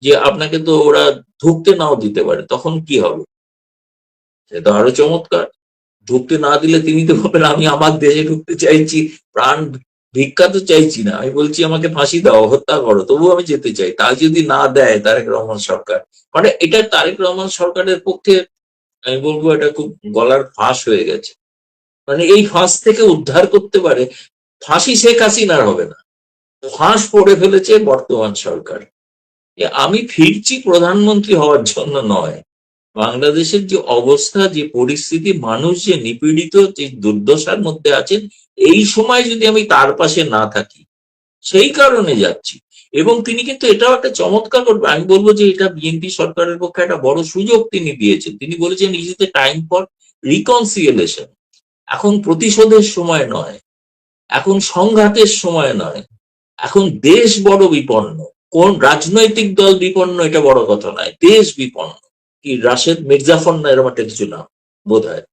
যে আপনাকে তো ওরা ঢুকতে নাও দিতে পারে, তখন কি হবে? সেটা আরো চমৎকার। ঢুকতে না দিলে তিনি তো বলবেন আমি আমার দেশে ঢুকতে চাইছি, প্রাণ ভিক্ষা তো চাইছি না, আমি বলছি আমাকে ফাঁসি দাও, হত্যা করো, তবুও আমি যেতে চাই। তা যদি না দেয় তারেক রহমান সরকার, মানে এটা তারেক রহমান সরকারের পক্ষে আমি বলবো এটা খুব গলার ফাঁস হয়ে গেছে। মানে এই ফাঁস থেকে উদ্ধার করতে পারে, ফাঁসি শেখ হাসিনার হবে না, ফাঁস পড়ে ফেলেছে বর্তমান সরকার। আমি ফিরছি প্রধানমন্ত্রী হওয়ার জন্য নয়, বাংলাদেশের যে অবস্থা, যে পরিস্থিতি, মানুষ যে নিপীড়িত, যে দুর্দশার মধ্যে আছেন, এই সময় যদি আমি তার পাশে না থাকি, সেই কারণে যাচ্ছি। এবং তিনি কিন্তু এটাও একটা চমৎকার করবে, আমি বলবো যে এটা বিএনপি সরকারের পক্ষে একটা বড় সুযোগ তিনি দিয়েছেন। তিনি বলেছেন ইজ দ্য টাইম ফর রিকনসিয়েলেশন। এখন প্রতিশোধের সময় নয়, এখন সংঘাতের সময় নয়, এখন দেশ বড় বিপন্ন। কোন রাজনৈতিক দল বিপন্ন এটা বড় কথা নয়, দেশ বিপন্ন। কি রাশেদ মির্জাফর না এরকম একটা কিছু নাম বোধ হয়।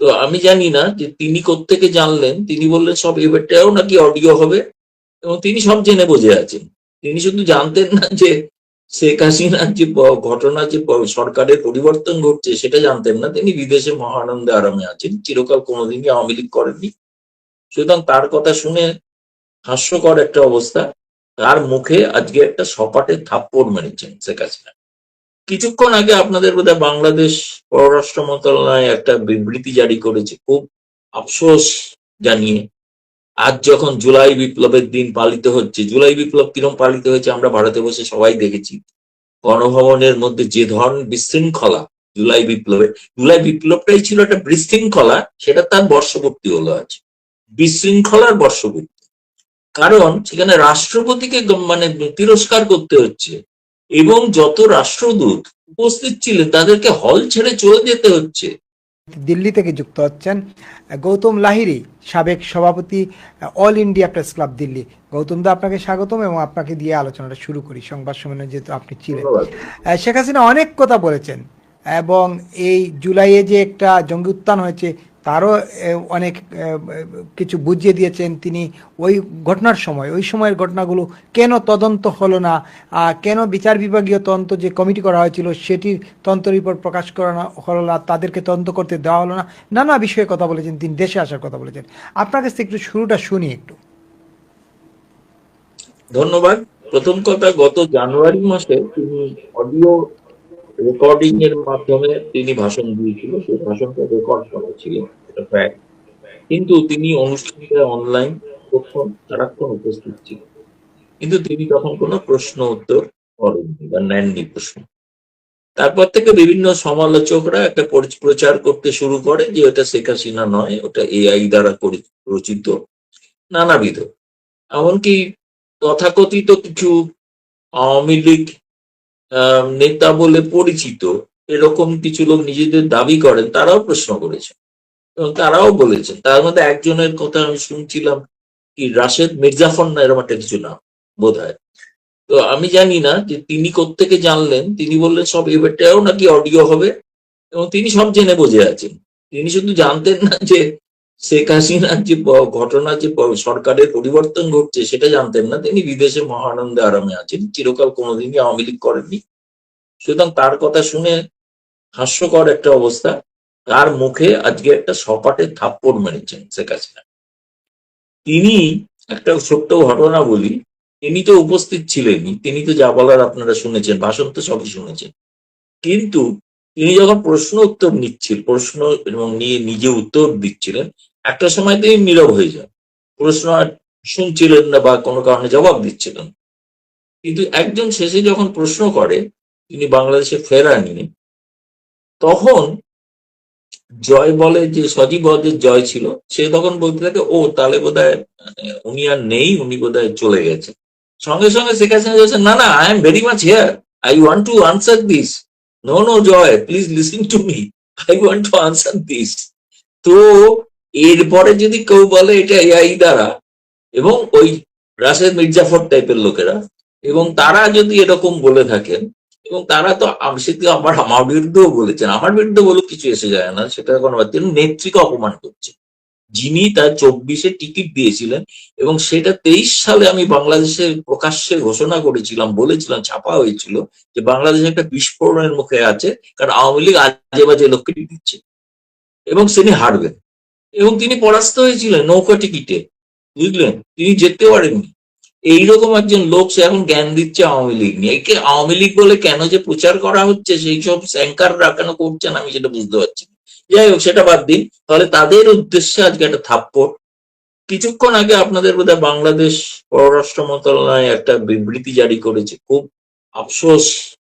তো আমি জানি না যে তিনি কোত্থেকে জানলেন, তিনি বললেন সব এবারটাও নাকি অডিও হবে, এবং তিনি সব জেনে বুঝে আছেন। তিনি শুধু জানতেন না যে শেখ হাসিনার যে ঘটনা, যে সরকারের পরিবর্তন ঘটছে সেটা জানতেন না। তিনি বিদেশে মহানন্দে আরামে আছেন, চিরকাল কোনোদিনই আওয়ামী লীগ করেননি। সুতরাং তার কথা শুনে হাস্যকর একটা অবস্থা। তার মুখে আজকে একটা সপাটে থাপ্পড় মেরেছেন শেখ হাসিনা। কিছুক্ষণ আগে আপনাদের বোধহয় বাংলাদেশ পররাষ্ট্র মন্ত্রণালয় একটা বিবৃতি জারি করেছে খুব আফসোস জানিয়ে। আজ যখন জুলাই বিপ্লবের দিন পালিত হচ্ছে, জুলাই বিপ্লব কিরম পালিত হয়েছে আমরা ভারতে বসে সবাই দেখেছি। গণভবনের মধ্যে যে ধরনের বিশৃঙ্খলা জুলাই বিপ্লবটাই ছিল একটা বিশৃঙ্খলা, সেটা তার বর্ষপূর্তি হলো আজ, বিশৃঙ্খলার বর্ষপূর্তি। কারণ সেখানে রাষ্ট্রপতিকে মানে তিরস্কার করতে হচ্ছে, এবং যত রাষ্ট্রদূত উপস্থিত ছিলেন তাদেরকে হল ছেড়ে চলে যেতে হচ্ছে। দিল্লি থেকে যুক্ত হচ্ছেন গৌতম লাহিড়ী, সাবেক সভাপতি, all India press club Delhi. Gautam দা, আপনাকে স্বাগতম, এবং আপনাকে দিয়ে আলোচনাটা শুরু করি। সংবাদ সম্মেলনে যেহেতু আপনি ছিলেন, শেখ হাসিনা অনেক কথা বলেছেন, এবং এই জুলাইয়ে যে একটা জঙ্গি উত্থান হয়েছে তারও অনেক কিছু বুঝিয়ে দিয়েছেন তিনি। ওই ঘটনার সময়, ওই সময়ের ঘটনাগুলো কেন তদন্ত হলো না, কেন বিচার বিভাগীয় তদন্ত যে কমিটি করা হয়েছিল সেটির তদন্ত রিপোর্ট প্রকাশ করানো হলো না, তাদেরকে তদন্ত করতে দেওয়া হলো না, নানা বিষয়ে কথা বলেছেন তিনি, দেশে আসার কথা বলেছেন। আপনার কাছ থেকে একটু শুরুটা শুনি একটু। ধন্যবাদ। প্রথম কথা, গত জানুয়ারি মাসে তিনি অডিও রেকর্ডিং এর মাধ্যমে তিনি ভাষণ দিয়েছিল, সেই ভাষণটা রেকর্ড করা ছিল, এটা ফ্যাক্ট। কিন্তু তিনি অনুষ্ঠানটা অনলাইন প্রথম সারাক্ষণ উপস্থিত ছিল, কিন্তু তিনি তখন কোনো প্রশ্ন উত্তর করেননি বা নেননি প্রশ্ন। তারপর থেকে বিভিন্ন সমালোচকরা একটা প্রচার করতে শুরু করে যে ওটা শেখ হাসিনা নয়, ওটা এআই দ্বারা রচিত, নানাবিধ। এমনকি তথাকথিত কিছু আওয়ামী লীগ নেতা বলে পরিচিত এরকম কিছু লোক নিজেদের দাবি করেন, তারাও প্রশ্ন করেছে এবং তারাও বলেছেন। তার মধ্যে একজনের কথা আমি শুনছিলাম, কি রাশেদ মির্জাফর না এরকম একটা কিছু নাম বোধ হয়। তো আমি জানি না যে তিনি কোত্থেকে জানলেন, তিনি বললেন সব এবারটাও নাকি অডিও হবে, এবং তিনি সব জেনে বুঝে আছেন। তিনি শুধু জানতেন না যে শেখ হাসিনার যে ঘটনা, যে সরকারের পরিবর্তন ঘটছে সেটা জানতেন না। তিনি বিদেশে মহানন্দে আরামে আছেন, চিরকাল কোনোদিনই আওয়ামী লীগ করেননি। সুতরাং তার কথা শুনে হাস্যকর একটা অবস্থা। তার মুখে আজকে একটা সপাটে থাপ্পড় মেরেছেন শেখ হাসিনা। তিনি, একটা ছোট্ট ঘটনা বলি, তিনি তো উপস্থিত ছিলেনই, তিনি তো যা বলার আপনারা শুনেছেন, ভাষণ তো সবই শুনেছেন। কিন্তু তিনি যখন প্রশ্ন এবং নিয়ে নিজে উত্তর দিচ্ছিলেন, একটা সময় তিনি নীরব হয়ে যান, প্রশ্ন আর শুনছিলেন না বা কোনো কারণে জবাব দিচ্ছিলেন। কিন্তু একজন শেষে যখন প্রশ্ন করে, তিনি বাংলাদেশে ফেরানি, তখন জয় বলে, যে সজীব ওয়াজেদ জয় ছিল, সে তখন বলতে থাকে ও তাহলে বোধহয় উনি আর নেই, উনি বোধহয় চলে গেছে। সঙ্গে সঙ্গে শেখ হাসিনা বলছেন না না, I am very much here, I want to answer this. No no Joy, please listen to me, I want to answer this. তো এরপরে যদি কেউ বলে এটা এআই দ্বারা, এবং ওই রাশেদ মির্জাফর টাইপের লোকেরা, এবং তারা যদি এরকম বলে থাকেন, এবং তারা তো সেটি আমার বিরুদ্ধেও বলেছেন, আমার বিরুদ্ধে বলুক, কিছু এসে যায় না, সেটা কোনো তিনি নেত্রীকে অপমান করছে। যিনি তার 24-এ টিকিট দিয়েছিলেন, এবং সেটা 23 সালে আমি বাংলাদেশে প্রকাশ্যে ঘোষণা করেছিলাম, বলেছিলাম, ছাপা হয়েছিল যে বাংলাদেশ একটা বিস্ফোরণের মুখে আছে, কারণ আওয়ামী লীগ আজে বাজে লোককে টিকিট দিচ্ছে এবং তিনি হারবেন। এবং তিনি পরাস্ত হয়েছিলেন নৌকা টিকিটে, বুঝলেন, তিনি যেতে পারেননি। এইরকম একজন লোক, সে এখন জ্ঞান দিচ্ছে আওয়ামী লীগ নিয়ে। একে আওয়ামী লীগ বলে কেন যে প্রচার করা হচ্ছে, সেই সব অ্যাঙ্কাররা কেন করছেন আমি সেটা বুঝতে পারছি না। যাই হোক, সেটা বাদ দিন। তাহলে তাদের উদ্দেশ্যে আজকে একটা থাপ্পড়। কিছুক্ষণ আগে আপনাদের বোধহয় বাংলাদেশ পররাষ্ট্র মন্ত্রণালয় একটা বিবৃতি জারি করেছে, খুব আফসোস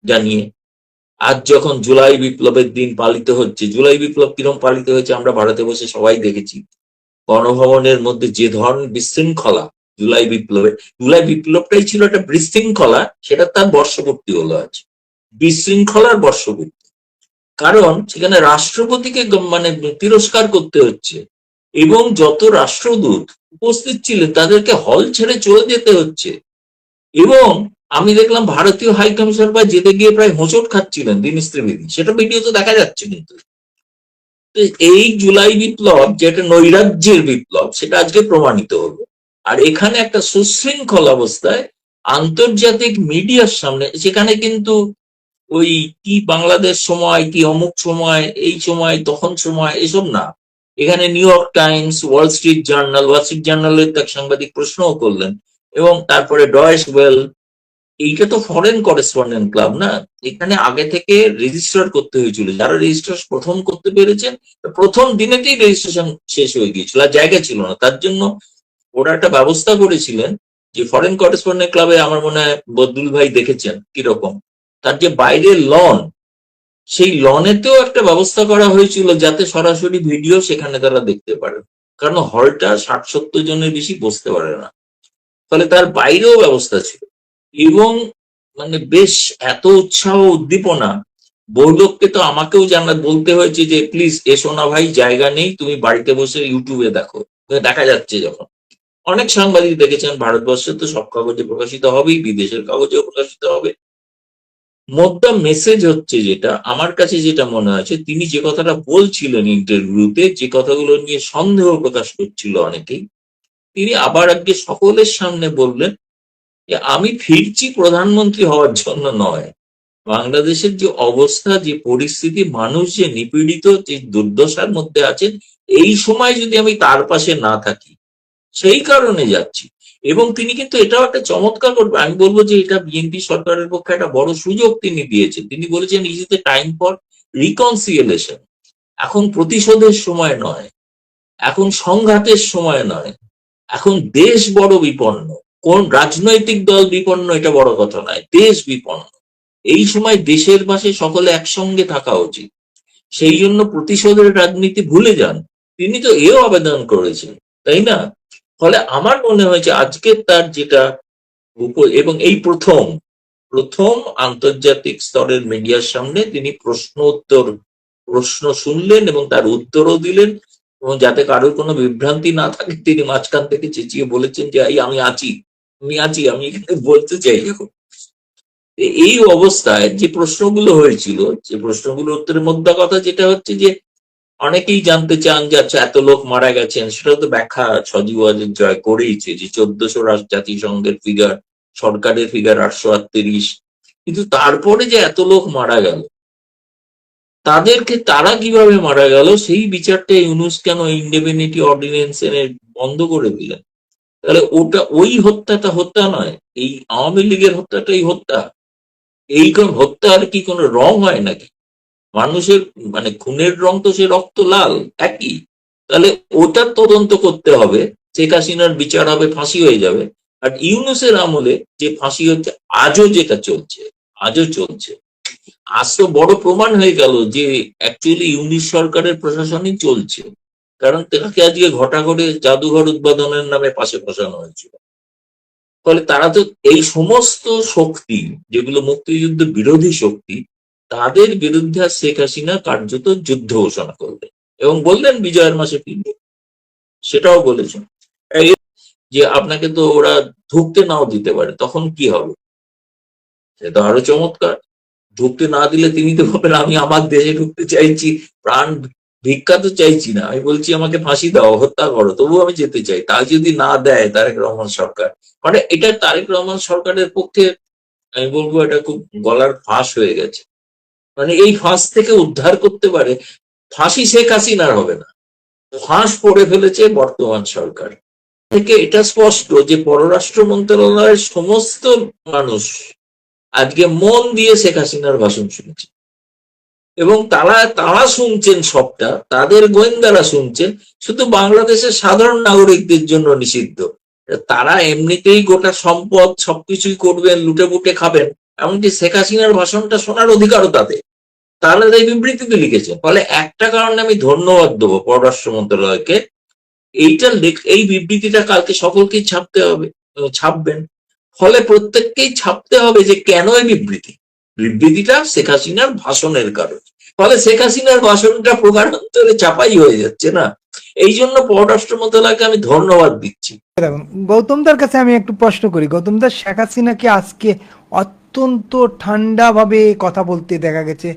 জানিয়ে। আজ যখন জুলাই বিপ্লবের দিন পালিত হচ্ছে, জুলাই বিপ্লব কিরম পালিত হয়েছে আমরা ভারতে বসে সবাই দেখেছি। গণভবনের মধ্যে যে ধরনের বিশৃঙ্খলা জুলাই বিপ্লবটাই ছিল একটা বিশৃঙ্খলা, সেটা তার বর্ষপূর্তি হলো আজ, বিশৃঙ্খলার বর্ষপূর্তি। কারণ সেখানে রাষ্ট্রপতিকে মানে তিরস্কার করতে হচ্ছে, এবং যত রাষ্ট্রদূত উপস্থিত ছিলেন তাদেরকে হল ছেড়ে চলে যেতে হচ্ছে। এবং আমি দেখলাম ভারতীয় হাই কমিশনার বা যেতে গিয়ে প্রায় হোঁচট খাচ্ছিলেন দীনেশ ত্রিবেদী, সেটা ভিডিওতে দেখা যাচ্ছে। কিন্তু এই জুলাই বিপ্লব যেটা নৈরাজ্যের বিপ্লব, সেটা আজকে প্রমাণিত হলো। আর এখানে একটা সুশৃঙ্খল অবস্থায় আন্তর্জাতিক মিডিয়ার সামনে, সেখানে কিন্তু ওই কি বাংলাদেশ সময়, কি অমুক সময়, এই সময়, তখন সময়, এসব না। এখানে New York Times, Wall Street জার্নালের এক সাংবাদিক প্রশ্নও করলেন, এবং তারপরে ডয়েশ ওয়েল। এইটা তো ফরেন করেসপন্ডেন্ট ক্লাব না, এখানে আগে থেকে রেজিস্টার করতে হয়েছিল। যারা রেজিস্ট্রেশন প্রথম করতে পেরেছেন, প্রথম দিনেতেই রেজিস্ট্রেশন শেষ হয়ে গিয়েছিল, আর জায়গা ছিল না। তার জন্য ওরা একটা ব্যবস্থা করেছিলেন যে ফরেন করেসপন্ডেন্ট ক্লাবে, আমার মনে হয় বদরুল ভাই দেখেছেন কিরকম, তার যে বাইরের লন, সেই লনেতেও একটা ব্যবস্থা করা হয়েছিল যাতে সরাসরি ভিডিও সেখানে তারা দেখতে পারে, কারণ হলটা 60-70 জনের বেশি বসতে পারে না। ফলে তার বাইরেও ব্যবস্থা ছিল। এবং মানে বেশ এত উৎসাহ উদ্দীপনা, বহু লোককে তো আমাকেও বলতে হয়েছে যে প্লিজ এসো না ভাই, জায়গা নেই, তুমি বাড়িতে বসে ইউটিউবে দেখো, দেখা যাচ্ছে। যখন অনেক সাংবাদিক দেখেছেন, ভারতবর্ষে তো সব কাগজে প্রকাশিত হবেই, বিদেশের কাগজেও প্রকাশিত হবে। মোদ্দা মেসেজ হচ্ছে, যেটা আমার কাছে যেটা মনে হয়েছে, তিনি যে কথাটা বলছিলেন ইন্টারভিউতে, যে কথাগুলো নিয়ে সন্দেহ প্রকাশ করছিল অনেকেই, তিনি আবার আজকে সকলের সামনে বললেন যে আমি ফিরছি প্রধানমন্ত্রী হওয়ার জন্য নয়। বাংলাদেশের যে অবস্থা, যে পরিস্থিতি, মানুষ যে নিপীড়িত, যে দুর্দশার মধ্যে আছেন, এই সময় যদি আমি তার পাশে না থাকি, সেই কারণে যাচ্ছি। এবং তিনি কিন্তু এটাও একটা চমৎকার করবে, আমি বলবো যে এটা বিএনপি সরকারের পক্ষে একটা বড় সুযোগ তিনি দিয়েছেন। তিনি বলেছেন ইজ দ্য টাইম ফর রিকনসিয়েলেশন। এখন প্রতিশোধের সময় নয়, এখন সংঘাতের সময় নয়, এখন দেশ বড় বিপন্ন। কোন রাজনৈতিক দল বিপন্ন এটা বড় কথা নয়, দেশ বিপন্ন। এই সময় দেশের পাশে সকলে একসঙ্গে থাকা উচিত। সেই জন্য প্রতিশোধের রাজনীতি ভুলে যান। তিনি তো এও আবেদন করেছেন, তাই না? ফলে আমার মনে হয়েছে আজকে তার যেটা এবং এই প্রথম প্রথম আন্তর্জাতিক স্তরের মিডিয়ার সামনে তিনি প্রশ্ন শুনলেন এবং তার উত্তরও দিলেন, এবং যাতে কারোর কোনো বিভ্রান্তি না থাকে, তিনি মাঝখান থেকে চেঁচিয়ে বলেছেন যে আমি আছি, আমি এখানে বলতে চাই। এখন এই অবস্থায় যে প্রশ্নগুলো হয়েছিল, যে প্রশ্নগুলোর উত্তরের মধ্যে কথা যেটা হচ্ছে যে অনেকেই জানতে চান যে আচ্ছা এত লোক মারা গেছেন, সেটা তো ব্যাখ্যা সজীব ওয়াজেদ জয় করেইছে যে 1400 জাতিসংঘের ফিগার, সরকারের ফিগার 838। কিন্তু তারপরে যে এত লোক মারা গেল, তাদেরকে তারা কিভাবে মারা গেল সেই বিচারটা ইউনূস কেন ইনডেমনিটি অর্ডিন্যান্স এনে বন্ধ করে দিলেন? তাহলে ওটা, ওই হত্যাটা হত্যা নয়, এই আওয়ামী লীগের হত্যাটাই হত্যা। এই হত্যার কি কোনো রং হয় নাকি? মানুষের মানে খুনের রং তো সে রক্ত লাল, একই। তাহলে ওটার তদন্ত করতে হবে, শেখ হাসিনার বিচার হবে, ফাঁসি হয়ে যাবে। আর ইউনূসের আমলে যে ফাঁসি হচ্ছে, আজও চলছে। আজ তো বড় প্রমাণ হয়ে গেল যে অ্যাকচুয়ালি ইউনিশ সরকারের প্রশাসনই চলছে, কারণ তাকে আজকে ঘটা করে জাদুঘর উদ্বোধনের নামে পাশে বসানো হয়েছিল। ফলে তারা তো এই সমস্ত শক্তি, যেগুলো মুক্তিযুদ্ধ বিরোধী শক্তি, তাদের বিরুদ্ধে শেখ হাসিনা কার্যত যুদ্ধ ঘোষণা করলেন এবং বললেন বিজয়ের মাসে ফিরবে। সেটাও বলেছেন যে আপনাকে তো ওরা ঢুকতে নাও দিতে পারে, তখন কি হবে? সেটা আরো চমৎকার। ঢুকতে না দিলে তিনি তো বলবেন আমি আমার দেশে ঢুকতে চাইছি, প্রাণ ভিক্ষা তো চাইছি না, আমি বলছি আমাকে ফাঁসি দাও, হত্যা করো, তবুও আমি যেতে চাই। তা যদি না দেয় তারেক রহমান সরকার, মানে এটা তারেক রহমান সরকারের পক্ষে আমি বলবো এটা খুব গলার ফাঁস হয়ে গেছে। মানে এই ফাঁস থেকে উদ্ধার করতে পারে, ফাঁসি শেখ হাসিনার হবে না, ফাঁস পড়ে ফেলেছে বর্তমান সরকার। থেকে এটা স্পষ্ট যে পররাষ্ট্র মন্ত্রণালয়ের সমস্ত মানুষ আজকে মন দিয়ে শেখ হাসিনার ভাষণ শুনেছে, এবং তারা তারা শুনছেন সবটা, তাদের গোয়েন্দারা শুনছেন, শুধু বাংলাদেশের সাধারণ নাগরিকদের জন্য নিষিদ্ধ। তারা এমনিতেই গোটা সম্পদ সবকিছুই করবেন, লুটে পুটে খাবেন, এমনকি শেখ হাসিনার ভাষণটা শোনার অধিকারও তাদের। তারা এই বিবৃতিতে লিখেছেন। ফলে একটা কারণে আমি ধন্যবাদ দেবো পররাষ্ট্র মন্ত্রণালয়কে, এই বিবৃতিটা কালকে সকলকেই ছাপতে হবে, ছাপবেন। ফলে প্রত্যেককেই ছাপতে হবে যে কেন এই বিবৃতিটা শেখ হাসিনার ভাষণের কারণে। ফলে শেখ হাসিনার ভাষণটা প্রকারান্তরে চাপাই হয়ে যাচ্ছে না। এই জন্য পররাষ্ট্র মন্ত্রণালয়কে আমি ধন্যবাদ দিচ্ছি। দেখুন, গৌতমদার কাছে আমি একটু প্রশ্ন করি। গৌতমদার, শেখ হাসিনাকে আজকে অত্যন্ত ঠান্ডাভাবে কথা বলতে দেখা গেছে,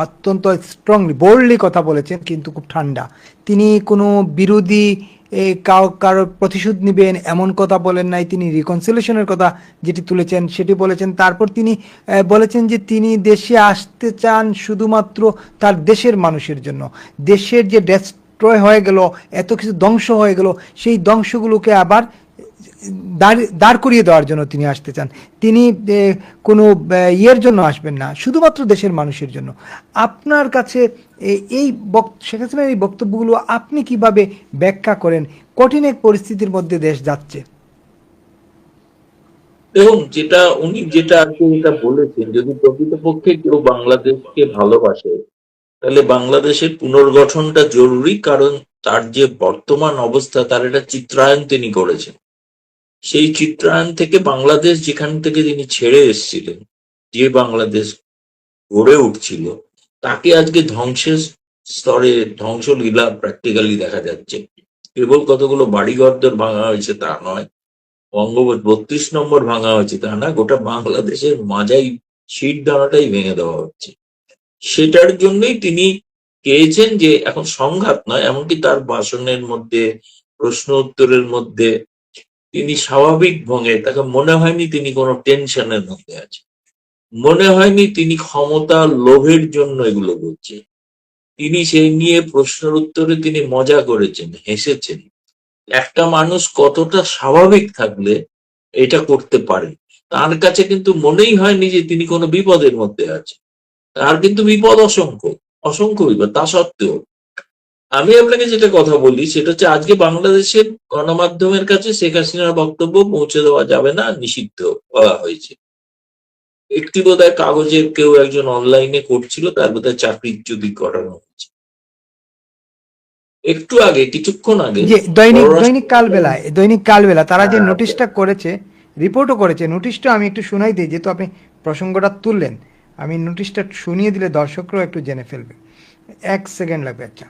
অত্যন্ত স্ট্রংলি বোল্ডলি কথা বলেছেন, কিন্তু খুব ঠান্ডা। তিনি কোনো বিরোধী কারোর প্রতিশোধ নেবেন এমন কথা বলেন নাই। তিনি রিকনসিলেশনের কথা যেটি তুলেছেন সেটি বলেছেন। তারপর তিনি বলেছেন যে তিনি দেশে আসতে চান শুধুমাত্র তার দেশের মানুষের জন্য। দেশের যে ডেস্ট্রয় হয়ে গেল, এত কিছু ধ্বংস হয়ে গেল, সেই ধ্বংসগুলোকে আবার দাঁড় করিয়ে দেওয়ার জন্য তিনি আসতে চান। তিনি কোনো ইয়ের জন্য আসবেন না, শুধুমাত্র দেশের মানুষের জন্য। আপনার কাছে এই শেখ হাসিনার এই বক্তব্যগুলো আপনি কিভাবে ব্যাখ্যা করেন? কঠিন এক পরিস্থিতির মধ্যে দেশ যাচ্ছে। দেখুন, যেটা আর কি এটা বলেছেন, যদি প্রকৃতপক্ষে কেউ বাংলাদেশকে ভালোবাসে তাহলে বাংলাদেশের পুনর্গঠনটা জরুরি, কারণ তার যে বর্তমান অবস্থা তার একটা চিত্রায়ন তিনি করেছেন। সেই চিত্রায়ন থেকে বাংলাদেশ যেখান থেকে তিনি ছেড়ে এসেছিলেন, যে বাংলাদেশ গড়ে উঠছিল, তাকে আজকে ধ্বংসের স্তরে ধ্বংসলীলা প্র্যাকটিক্যালি দেখা যাচ্ছে। কেবল কতগুলো বাড়িঘরদর ভাঙা হয়েছে তা নয়, 32 নম্বর ভাঙা হয়েছে তা না, গোটা বাংলাদেশের মাজাই শির দানাটাই ভেঙে দেওয়া হচ্ছে। সেটার জন্যই তিনি চেয়েছেন যে এখন সংঘাত নয়, এমনকি তার ভাষণের মধ্যে, প্রশ্ন উত্তরের মধ্যে তিনি স্বাভাবিক ভঙ্গে, তাকে মনে হয়নি তিনি কোনো টেনশনের মধ্যে আছে, মনে হয়নি তিনি ক্ষমতার লোভের জন্য এগুলো বলছে। তিনি সেই নিয়ে প্রশ্নের উত্তরে তিনি মজা করেছেন, হেসেছেন। একটা মানুষ কতটা স্বাভাবিক থাকলে এটা করতে পারে, তার কাছে কিন্তু মনেই হয়নি যে তিনি কোনো বিপদের মধ্যে আছে। তার কিন্তু বিপদ অসংখ্য, অসংখ্য বিপদ। তা সত্ত্বেও আমি আপনাকে যেটা কথা বলি সেটা হচ্ছে আজকে বাংলাদেশের গণমাধ্যমের কাছে শেখ হাসিনার বক্তব্য পৌঁছে দেওয়া যাবে না, নিষিদ্ধ করা হয়েছে। একটি বোধহয় কাগজের কেউ একজন অনলাইনে করছিল, তার বোধহয় চাকরিচ্যুতি করানো হচ্ছে। একটু আগে, কিছুক্ষণ আগে যে দৈনিক কালবেলা তারা যে নোটিশটা করেছে, রিপোর্টও করেছে, নোটিশটা আমি একটু শুনাই দিই, যেহেতু আপনি প্রসঙ্গটা তুললেন। আমি নোটিশটা শুনিয়ে দিলে দর্শকরাও একটু জেনে ফেলবে। 1 সেকেন্ড লাগবে। আচ্ছা,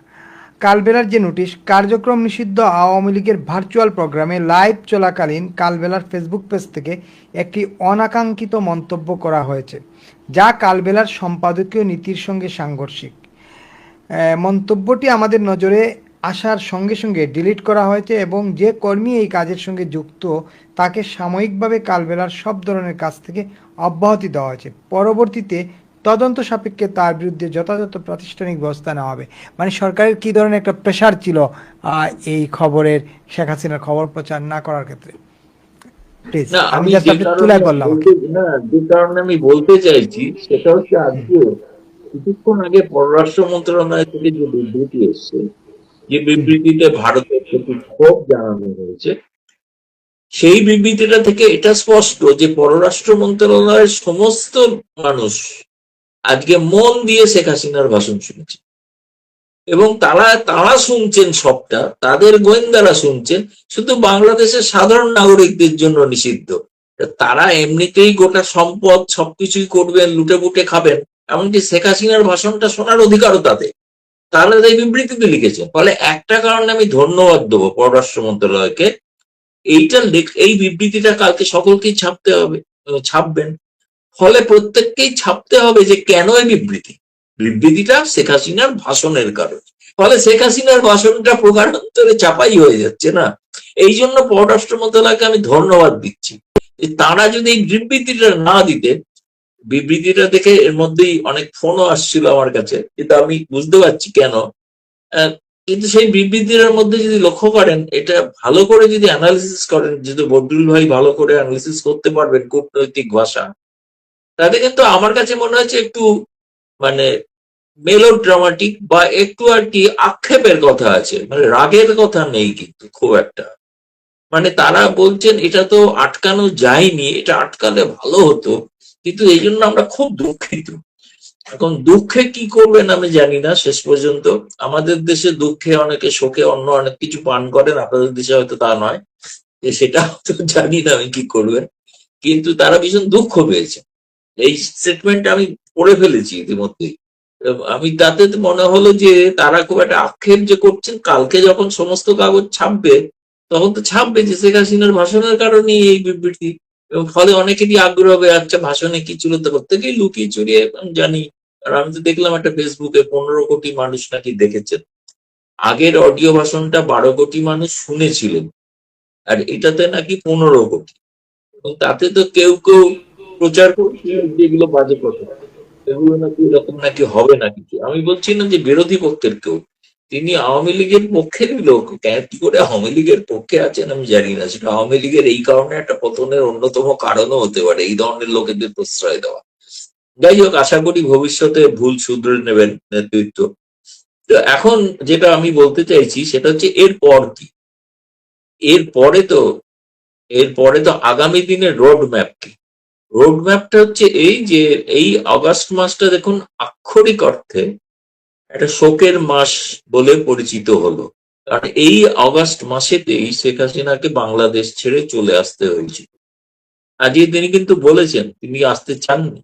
কালবেলার যে নোটিশ, কার্যক্রম নিষিদ্ধ আওয়ামী লীগের ভার্চুয়াল প্রোগ্রামে লাইভ চলাকালীন কালবেলার ফেসবুক পেজ থেকে একটি অনাকাঙ্ক্ষিত মন্তব্য করা হয়েছে, যা কালবেলার সম্পাদকীয় নীতির সঙ্গে সাংঘর্ষিক। মন্তব্যটি আমাদের নজরে আসার সঙ্গে সঙ্গে ডিলিট করা হয়েছে এবং যে কর্মী এই কাজের সঙ্গে যুক্ত তাকে সাময়িকভাবে কালবেলার সব ধরনের কাজ থেকে অব্যাহতি দেওয়া হয়েছে। পরবর্তীতে তদন্ত সাপেক্ষে তার বিরুদ্ধে যথাযথ প্রাতিষ্ঠানিক ব্যবস্থা নেওয়া হবে। মানে সরকারের কি ধরনের একটা প্রেশার ছিল এই খবরের, শেখ হাসিনার খবর প্রচার না করার ক্ষেত্রে? প্লিজ, না, আমি আমি জাস্ট আপনি তুলে বললাম। যে কারণে আমি বলতে চাইছি সেটা হচ্ছে আজকে কিছুক্ষণ আগে পররাষ্ট্র মন্ত্রণালয় থেকে যে বিবৃতি এসছে, যে বিবৃতিতে ভারতের প্রতি ক্ষোভ জানানো হয়েছে, সেই বিবৃতিটা থেকে এটা স্পষ্ট যে পররাষ্ট্র মন্ত্রণালয়ের সমস্ত মানুষ আজকে মন দিয়ে শেখ হাসিনার ভাষণ শুনেছে, এবং তারা শুনছেন সবটা, তাদের গোয়েন্দারা শুনছেন, শুধু বাংলাদেশের সাধারণ নাগরিকদের জন্য নিষিদ্ধ। তারা এমনিতেই গোটা সম্পদ সবকিছুই করবেন, লুটে পুটে খাবেন, এমনকি শেখ হাসিনার ভাষণটা শোনার অধিকারও তাদের। তারা এই বিবৃতিতে লিখেছেন। ফলে একটা কারণে আমি ধন্যবাদ দেবো পররাষ্ট্র মন্ত্রণালয়কে, এই বিবৃতিটা কালকে সকলকেই ছাপতে হবে, ছাপবেন। ফলে প্রত্যেককেই ছাপতে হবে যে কেন এই বিবৃতিটা শেখ হাসিনার ভাষণের কারণে। ফলে শেখ হাসিনার ভাষণটা প্রকারান্তরে চাপাই হয়ে যাচ্ছে না। এই জন্য পররাষ্ট্র মন্ত্রণালয়কে আমি ধন্যবাদ দিচ্ছি যে তারা যদি এই বিবৃতিটা না দিতে, বিবৃতিটা দেখে এর মধ্যেই অনেক ফোনও আসছিল আমার কাছে, কিন্তু আমি বুঝতে পারছি কেন। আহ, কিন্তু সেই বিবৃতিটার মধ্যে যদি লক্ষ্য করেন, এটা ভালো করে যদি অ্যানালিসিস করেন, যদি বদরুল ভাই ভালো করে অ্যানালিসিস করতে পারবেন কূটনৈতিক ভাষা, তাতে কিন্তু আমার কাছে মনে হচ্ছে একটু মানে মেলো ড্রামাটিক বা একটু আর কি আক্ষেপের কথা আছে, মানে রাগের কথা নেই কিন্তু খুব একটা। মানে তারা বলছেন এটা তো আটকানো যায়নি, এটা আটকালে ভালো হতো, কিন্তু এই জন্য আমরা খুব দুঃখিত। এখন দুঃখে কি করবেন আমি জানি না শেষ পর্যন্ত। আমাদের দেশে দুঃখে অনেকে, শোকে অন্য অনেক কিছু পান করেন, আপনাদের দেশে হয়তো তা নয়, যে সেটা তো জানি না আমি কি করবেন। কিন্তু তারা ভীষণ দুঃখ পেয়েছে, এই স্টেটমেন্ট আমি পড়ে ফেলেছি ইতিমধ্যেই। আমি তাতে তো মনে হলো যে তারা খুব একটা আক্ষেপ যে করছেন, কালকে যখন সমস্ত কাগজ ছাপবে তখন তো ছাপবে যে শেখ হাসিনার ভাষণের কারণেই এই বিবৃতি, এবং ফলে অনেকেরই আগ্রহ হবে, আচ্ছা ভাষণে কি ছিল, তো প্রত্যেকেই লুকিয়ে চুরিয়ে আমি জানি। আর আমি তো দেখলাম একটা ফেসবুকে 15 কোটি মানুষ নাকি দেখেছেন, আগের অডিও ভাষণটা 12 কোটি মানুষ শুনেছিলেন, আর এটাতে নাকি 15 কোটি। এবং তাতে তো কেউ কেউ প্রচার করছে যেগুলো বাজে কথা, এগুলো নাকি এরকম নাকি হবে না কিছু। আমি বলছি না যে বিরোধী পক্ষের কেউ, তিনি আওয়ামী লীগের পক্ষেরই লোক, কেন কি করে আওয়ামী লীগের পক্ষে আছেন আমি জানি না। সেটা আওয়ামী লীগের এই কারণে একটা পতনের অন্যতম কারণও হতে পারে, এই ধরনের লোকেদের প্রশ্রয় দেওয়া। যাই হোক, আশা করি ভবিষ্যতে ভুল শুধরে নেবেন নেতৃত্ব। তো এখন যেটা আমি বলতে চাইছি সেটা হচ্ছে এরপর কি, এরপরে তো এরপরে তো আগামী দিনের রোড ম্যাপ কি। রোড ম্যাপটা হচ্ছে এই যে এই আগস্ট মাসটা দেখুন আক্ষরিক অর্থে একটা শোকের মাস বলে পরিচিত হলো। কারণ এই আগস্ট মাসেতেই শেখ হাসিনাকে বাংলাদেশ ছেড়ে চলে আসতে হয়েছিল। আজকে তিনি কিন্তু বলেছেন তিনি আসতে চাননি।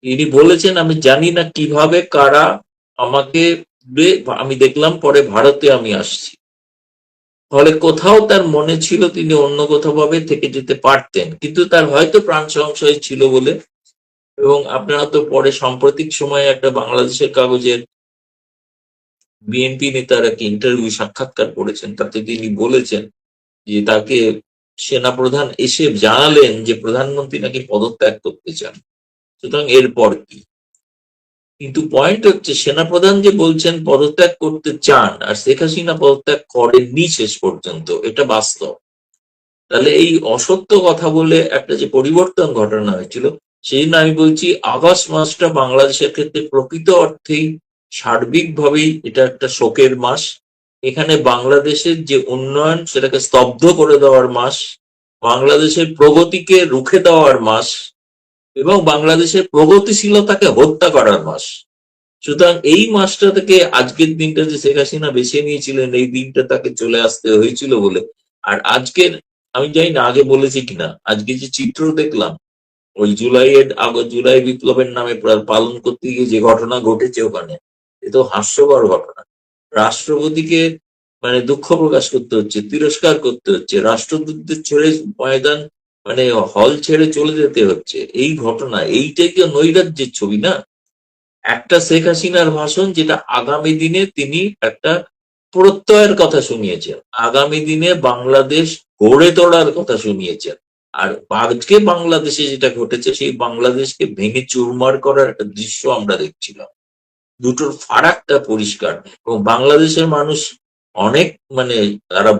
তিনি বলেছেন আমি জানি না কিভাবে কারা আমাকে আমি দেখলাম পরে ভারতে আমি আসছি। ফলে কোথাও তার মনে ছিল তিনি অন্য কোথাও ভাবে থেকে যেতে পারতেন, কিন্তু তার হয়তো প্রাণ সংশয় ছিল বলে। এবং আপনারা তো পরে সাম্প্রতিক সময়ে একটা বাংলাদেশের কাগজের বিএনপি নেতার একটা ইন্টারভিউ সাক্ষাৎকার করেছেন, তাতে তিনি বলেছেন যে তাকে সেনাপ্রধান এসে জানালেন যে প্রধানমন্ত্রী নাকি পদত্যাগ করতে চান, সুতরাং এরপর কি। কিন্তু পয়েন্ট হচ্ছে সেনাপ্রধান যে বলছেন পদত্যাগ করতে চান, আর শেখ হাসিনা পদত্যাগ করেননি শেষ পর্যন্ত, এটা বাস্তব। তাহলে এই অসত্য কথা বলে একটা যে পরিবর্তন ঘটানো হয়েছিল, সেই জন্য আমি বলছি আগস্ট মাসটা বাংলাদেশের ক্ষেত্রে প্রকৃত অর্থেই সার্বিকভাবেই এটা একটা শোকের মাস। এখানে বাংলাদেশের যে উন্নয়ন সেটাকে স্তব্ধ করে দেওয়ার মাস, বাংলাদেশের প্রগতিকে রুখে দেওয়ার মাস, এবং বাংলাদেশের প্রগতিশীলতাকে হত্যা করার মাস। সুতরাং এই মাসটা থেকে আজকের দিনটা যে শেখ হাসিনা বেছে নিয়েছিলেন, এই দিনটা তাকে চলে আসতে হয়েছিল বলে। আর আজকের, আমি জানি না আগে বলেছি কিনা, আজকে যে চিত্র দেখলাম ওই জুলাই বিপ্লবের নামে পালন করতে গিয়ে যে ঘটনা ঘটেছে ওখানে, এ তো হাস্যকর ঘটনা। রাষ্ট্রপতিকে মানে দুঃখ প্রকাশ করতে হচ্ছে, তিরস্কার করতে হচ্ছে, রাষ্ট্রদূতদের ছেড়ে ময়দান মানে হল ছেড়ে চলে যেতে হচ্ছে, এই ঘটনা, এইটাই কি নৈরাজ্যের ছবি না? একটা শেখ হাসিনার ভাষণ যেটা আগামী দিনে তিনি একটা প্রত্যয়ের কথা শুনিয়েছেন, আগামী দিনে বাংলাদেশ গড়ে তোলার কথা শুনিয়েছেন। আর আজকে বাংলাদেশে যেটা ঘটেছে সেই বাংলাদেশকে ভেঙে চুরমার করার একটা দৃশ্য আমরা দেখছিলাম। দুটোর ফারাকটা পরিষ্কার। এবং বাংলাদেশের মানুষ অনেক মানে তারা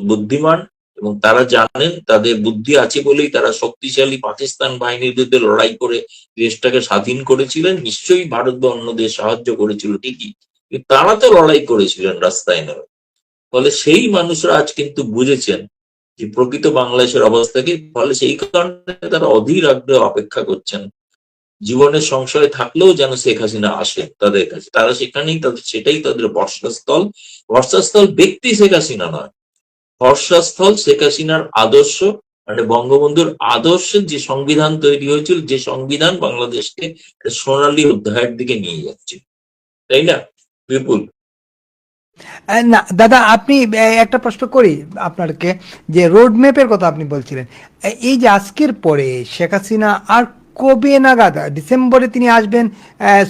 বুদ্ধিমান, এবং তারা জানেন তাদের বুদ্ধি আছে বলেই তারা শক্তিশালী পাকিস্তান বাহিনীর বিরুদ্ধে লড়াই করে দেশটাকে স্বাধীন করেছিলেন। নিশ্চয়ই ভারত বা অন্য দেশ সাহায্য করেছিল ঠিকই, কিন্তু তারা তো লড়াই করেছিলেন রাস্তায় নেমে। ফলে সেই মানুষরা আজ কিন্তু বুঝেছেন যে প্রকৃত বাংলাদেশের অবস্থা কি। ফলে সেই কারণে তারা অধীর আগ্রহে অপেক্ষা করছেন, জীবনের সংশয় থাকলেও যেন শেখ হাসিনা আসেন তাদের কাছে। তারা সেখানেই তাদের, সেটাই তাদের ভরসাস্থল। ভরসাস্থল ব্যক্তি শেখ হাসিনা নয়, ভরসাস্থল শেখ হাসিনার আদর্শ, মানে বঙ্গবন্ধুর আদর্শের যে সংবিধান তৈরি হয়েছিল, যে সংবিধান বাংলাদেশকে একটা সোনালী অধ্যায়ের দিকে নিয়ে যাচ্ছে, তাই না বিপুল? না দাদা, আপনি একটা প্রশ্ন করি আপনাকে, যে রোড ম্যাপের কথা আপনি বলছিলেন, এই যে আজকের পরে শেখ হাসিনা আর কবে নাগাদ ডিসেম্বরে তিনি আসবেন?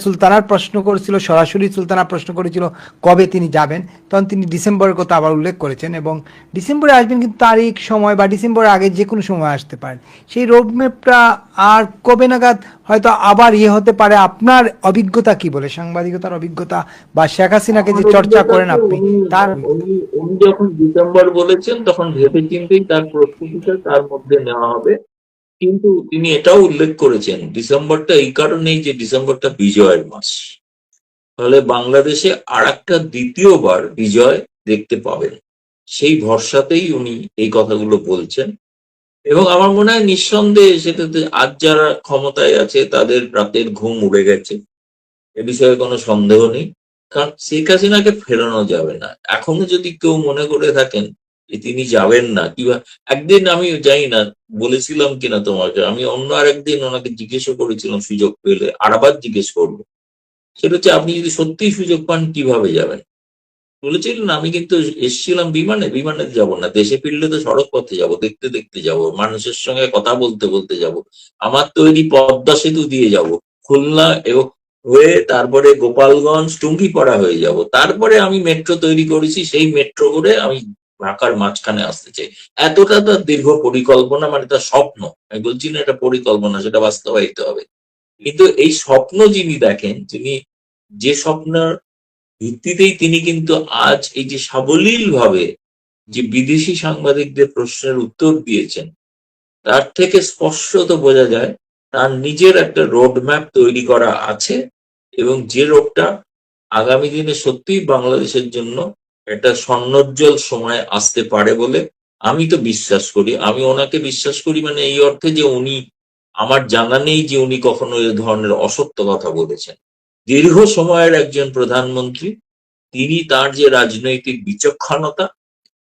সুলতানার প্রশ্ন করেছিল, সরাসরি সুলতানা প্রশ্ন করেছিল কবে তিনি যাবেন, তখন তিনি ডিসেম্বরের কথা আবার উল্লেখ করেছেন এবং ডিসেম্বরে আসবেন, কিন্তু তারিখ সময় বা ডিসেম্বরের আগে যে কোনো সময় আসতে পারেন। সেই রোডম্যাপটা আর কবে নাগাদ হয়তো আবার হতে পারে? আপনার অভিজ্ঞতা কি বলে, সাংবাদিকতার অভিজ্ঞতা বা শেখ হাসিনাকে যে আমার চর্চা অভিজ্ঞতা করেন তো আপনি তার উনি যখন ডিসেম্বর বলেছেন তখন ভেবে চিন্তেই তার প্রস্তুতিটা তার মধ্যে নেওয়া হবে। কিন্তু তিনি এটাও উল্লেখ করেছেন ডিসেম্বরটা এই কারণেই যে ডিসেম্বরটা বিজয়ের মাস, ফলে বাংলাদেশে আর একটা দ্বিতীয়বার বিজয় দেখতে পাবেন, সেই ভরসাতেই উনি এই কথাগুলো বলছেন। এবং আমার মনে হয় নিঃসন্দেহে সেটাতে আজ যারা ক্ষমতায় আছে তাদের রাতের ঘুম উড়ে গেছে, এ বিষয়ে কোনো সন্দেহ নেই। কারণ শেখ হাসিনাকে ফেরানো যাবে না। এখনো যদি কেউ মনে করে থাকেন যে তিনি যাবেন না, কিংবা একদিন আমি জানি না বলেছিলাম কিনা তোমাকে, আমি অন্য আরেকদিন ওনাকে জিজ্ঞেসও করেছিলাম সুযোগ পেলে, আর আবার জিজ্ঞেস করবো, সেটা হচ্ছে আপনি যদি সত্যিই সুযোগ পান কিভাবে যাবেন। বলেছিলেন আমি কিন্তু এসেছিলাম বিমানে, বিমানে যাব না, দেশে ফিরলে তো সড়ক পথে যাব, দেখতে দেখতে যাব, মানুষের সঙ্গে কথা বলতে বলতে যাব, আমার তৈরি পদ্মা সেতু দিয়ে যাব, খুলনা এবং হয়ে তারপরে গোপালগঞ্জ টুঙ্গিপাড়া হয়ে যাব, তারপরে আমি মেট্রো তৈরি করেছি, সেই মেট্রো করে আমি ঢাকার মাঝখানে আসতে চাই। এতটা তার দীর্ঘ পরিকল্পনা, মানে তার স্বপ্ন। আমি বলছি না এটা পরিকল্পনা, সেটা বাস্তবায়িত হবে। কিন্তু এই স্বপ্ন যিনি দেখেন, যিনি যে স্বপ্নের ভিত্তিতেই তিনি কিন্তু আজ এই যে সাবলীল ভাবে যে বিদেশি সাংবাদিকদের প্রশ্নের উত্তর দিয়েছেন, তার থেকে স্পষ্টত বোঝা যায় তার নিজের একটা রোড ম্যাপ তৈরি করা আছে, এবং যে রোডটা আগামী দিনে সত্যিই বাংলাদেশের জন্য একটা স্বর্ণোজ্জ্বল সময় আসতে পারে বলে আমি তো বিশ্বাস করি। আমি ওনাকে বিশ্বাস করি মানে এই অর্থে যে উনি, আমার জানা নেই যে উনি কখনো এ ধরনের অসত্য কথা বলেছেন। দীর্ঘ সময়ের একজন প্রধানমন্ত্রী, তিনি তার যে রাজনৈতিক বিচক্ষণতা,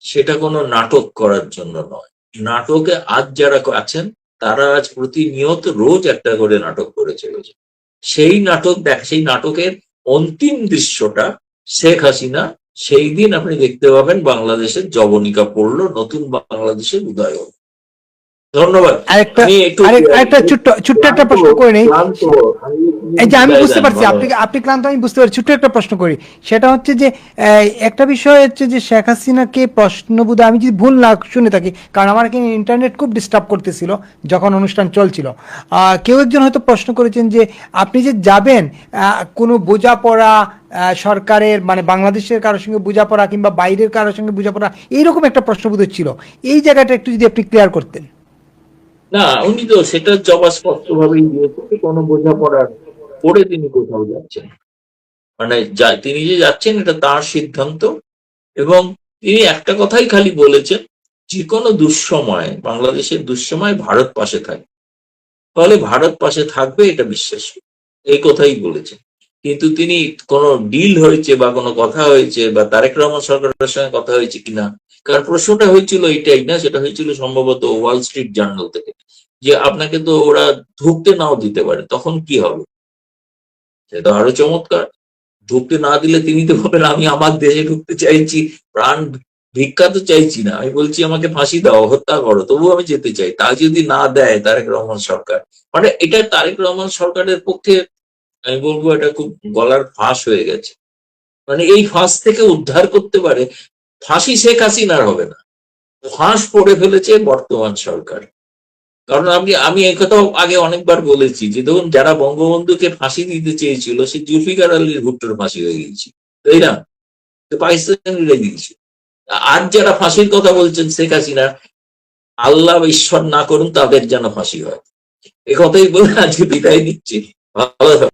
সেটা কোনো নাটক করার জন্য নয়। নাটকে আজ যারা আছেন তারা আজ প্রতিনিয়ত রোজ একটা করে নাটক করে চলেছে। সেই নাটক সেই নাটকের অন্তিম দৃশ্যটা শেখ হাসিনা, সেই দিন আপনি দেখতে পাবেন বাংলাদেশের জবনিকা পড়লো, নতুন বাংলাদেশের উদয় হলো। ধন্যবাদ। আরেকটা আমি একটু আরেকটা ছোট্ট ছোট্ট একটা প্রশ্ন করে নেই। ক্লান্ত, এই যে আমি বিদায় বুঝতে দেন, পারছি ভালো আপনি হয়। আপনি ক্লান্ত, আমি বুঝতে পারছি। ছোট্ট একটা প্রশ্ন করি, সেটা হচ্ছে যে একটা বিষয় হচ্ছে যে শেখ হাসিনাকে প্রশ্নবোধ, আমি যদি ভুল না শুনে থাকি, কারণ আমার এখানে ইন্টারনেট খুব ডিস্টার্ব করতেছিল যখন অনুষ্ঠান চলছিল, কেউ একজন হয়তো প্রশ্ন করেছেন যে আপনি যে যাবেন, কোনো বোঝাপড়া সরকারের মানে বাংলাদেশের কারোর সঙ্গে বোঝাপড়া কিংবা বাইরের কারোর সঙ্গে বোঝাপড়া, এইরকম একটা প্রশ্নবোধ ছিল। এই জায়গাটা একটু যদি আপনি ক্লিয়ার করতেন। না, উনি তো সেটার জবাব স্পষ্ট ভাবেই দিয়েছেন যে কোনো বোঝাপড়ার পরে তিনি কোথাও যাচ্ছেন, মানে তিনি যে যাচ্ছেন এটা তার সিদ্ধান্ত। এবং তিনি একটা কথাই খালি বলেছেন, যে কোনো দুঃসময়, বাংলাদেশের দুঃসময় ভারত পাশে থাকে, ফলে ভারত পাশে থাকবে এটা বিশ্বাস করি, এই কথাই বলেছেন। কিন্তু তিনি কোনো ডিল হয়েছে বা কোনো কথা হয়েছে বা তারেক রহমান সরকারের সঙ্গে কথা হয়েছে কিনা, কারণ প্রশ্নটা হয়েছিল এটাই না, সেটা হয়েছিল সম্ভবত ওয়াল স্ট্রিট জার্নাল থেকে, যে আপনাকে তো ওরা ঢুকতে নাও দিতে পারে, তখন কি হবে। সেটা আরো চমৎকার। ঢুকতে না দিলে তিনি তো বলেন আমি আমার দেশে ঢুকতে চাইছি, প্রাণ ভিক্ষা তো চাইছি না, আমি বলছি আমাকে ফাঁসি দাও, হত্যা করো, তবু আমি যেতে চাই। তা যদি না দেয় তারেক রহমান সরকার, মানে এটা তারেক রহমান সরকারের পক্ষে আমি বলবো এটা খুব গলার ফাঁস হয়ে গেছে। মানে এই ফাঁস থেকে উদ্ধার করতে পারে, ফাঁসি শেখ হাসিনার হবে না, ফাঁস পড়ে ফেলেছে বর্তমান সরকার। কারণ আমি এই কথাও আগে অনেকবার বলেছি যে ধরুন যারা বঙ্গবন্ধুকে ফাঁসি দিতে চেয়েছিল, সে জুলফিকার আলীর ভুট্টোর ফাঁসি হয়ে গেছে, তাই না? তো পাকিস্তানিরা দিয়েছে। আজ যারা ফাঁসির কথা বলছেন শেখ হাসিনা, আল্লাহ ঈশ্বর না করুন তাদের যেন ফাঁসি হয়। এ কথাই বলে আজকে বিদায় নিচ্ছি। ভালো থাকুন।